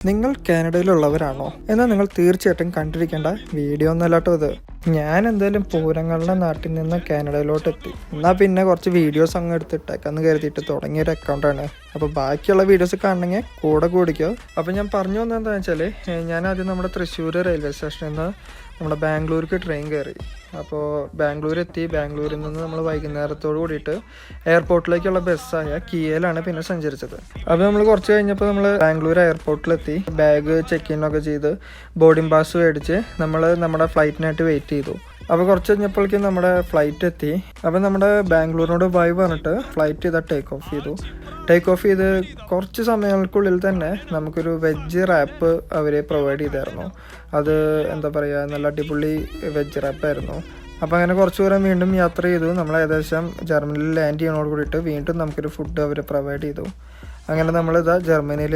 നിങ്ങൾ കാനഡയിലുള്ളവരാണോ എന്നാൽ നിങ്ങൾ തീർച്ചയായിട്ടും കണ്ടിരിക്കേണ്ട വീഡിയോ ഒന്നല്ല കേട്ടോ ഇത്. ഞാൻ എന്തായാലും പൂരങ്ങളുടെ നാട്ടിൽ നിന്ന് കാനഡയിലോട്ട് എത്തി. എന്നാൽ പിന്നെ കുറച്ച് വീഡിയോസ് അങ്ങ് എടുത്തിട്ടേക്കെന്ന് കരുതിയിട്ട് തുടങ്ങിയൊരു അക്കൗണ്ടാണ്. അപ്പോൾ ബാക്കിയുള്ള വീഡിയോസ് കാണണമെങ്കിൽ കൂടെ കൂടിക്കോ. അപ്പോൾ ഞാൻ പറഞ്ഞു വന്നത് എന്താണെന്ന് വെച്ചാൽ, ഞാൻ ആദ്യം നമ്മുടെ തൃശ്ശൂർ റെയിൽവേ സ്റ്റേഷനിൽ നിന്ന് നമ്മുടെ ബാംഗ്ലൂർക്ക് ട്രെയിൻ കയറി. അപ്പോൾ ബാംഗ്ലൂർ എത്തി. ബാംഗ്ലൂരിൽ നിന്ന് നമ്മൾ വൈകുന്നേരത്തോട് കൂടിയിട്ട് എയർപോർട്ടിലേക്കുള്ള ബസ്സായ കിയയിലാണ് പിന്നെ സഞ്ചരിച്ചത്. അപ്പോൾ നമ്മൾ കുറച്ച് കഴിഞ്ഞപ്പോൾ നമ്മൾ ബാംഗ്ലൂർ എയർപോർട്ടിലെത്തി. ബാഗ് ചെക്ക് ഇന്നൊക്കെ ചെയ്ത് ബോർഡിംഗ് പാസ് മേടിച്ച് നമ്മൾ നമ്മുടെ ഫ്ലൈറ്റിനായിട്ട് വെയിറ്റ് ചെയ്തു. അപ്പോൾ കുറച്ച് കഴിഞ്ഞപ്പോഴേക്കും നമ്മുടെ ഫ്ലൈറ്റ് എത്തി. അപ്പോൾ നമ്മുടെ ബാംഗ്ലൂരിനോട് ബൈ പറഞ്ഞിട്ട് ഫ്ലൈറ്റ് ചെയ്താൽ ടേക്ക് ഓഫ് ചെയ്ത് കുറച്ച് സമയങ്ങൾക്കുള്ളിൽ തന്നെ നമുക്കൊരു വെജ് റാപ്പ് അവർ പ്രൊവൈഡ് ചെയ്തായിരുന്നു. അത് എന്താ പറയുക, നല്ല അടിപൊളി വെജ് റാപ്പായിരുന്നു. അപ്പോൾ അങ്ങനെ കുറച്ച് ദൂരം വീണ്ടും യാത്ര ചെയ്തു. നമ്മൾ ഏകദേശം ജർമ്മനിയിൽ ലാൻഡ് ചെയ്യുന്നതോട് കൂടിയിട്ട് വീണ്ടും നമുക്കൊരു ഫുഡ് അവർ പ്രൊവൈഡ് ചെയ്തു. അങ്ങനെ നമ്മളിതാ ജർമ്മനിയിൽ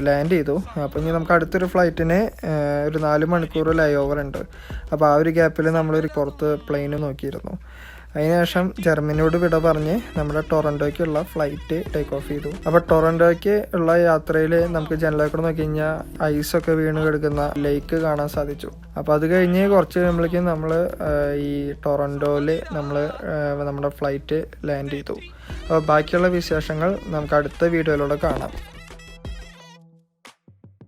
ലാൻഡ് ചെയ്തു. അപ്പോൾ ഇനി നമുക്ക് അടുത്തൊരു ഫ്ലൈറ്റിന് ഒരു 4 മണിക്കൂർ ലൈ ഓവർ ഉണ്ട്. അപ്പോൾ ആ ഒരു ഗ്യാപ്പിൽ നമ്മളൊരു പുറത്ത് പ്ലെയിന് നോക്കിയിരുന്നു. അതിനുശേഷം ജർമ്മനിയോട് വിട പറഞ്ഞ് നമ്മുടെ ടൊറൻറ്റോയ്ക്കുള്ള ഫ്ലൈറ്റ് ടേക്ക് ഓഫ് ചെയ്തു. അപ്പോൾ ടൊറൻറ്റോയ്ക്ക് ഉള്ള യാത്രയിൽ നമുക്ക് ജനലിൽ നോക്കി കഴിഞ്ഞാൽ ഐസൊക്കെ വീണ് കിടക്കുന്ന ലേക്ക് കാണാൻ സാധിച്ചു. അപ്പോൾ അത് കഴിഞ്ഞ് കുറച്ച് കഴിയുമ്പോഴേക്കും നമ്മൾ ഈ ടൊറൻറ്റോയിൽ നമ്മൾ നമ്മുടെ ഫ്ലൈറ്റ് ലാൻഡ് ചെയ്തു. അപ്പോൾ ബാക്കിയുള്ള വിശേഷങ്ങൾ നമുക്ക് അടുത്ത വീഡിയോയിലൂടെ കാണാം.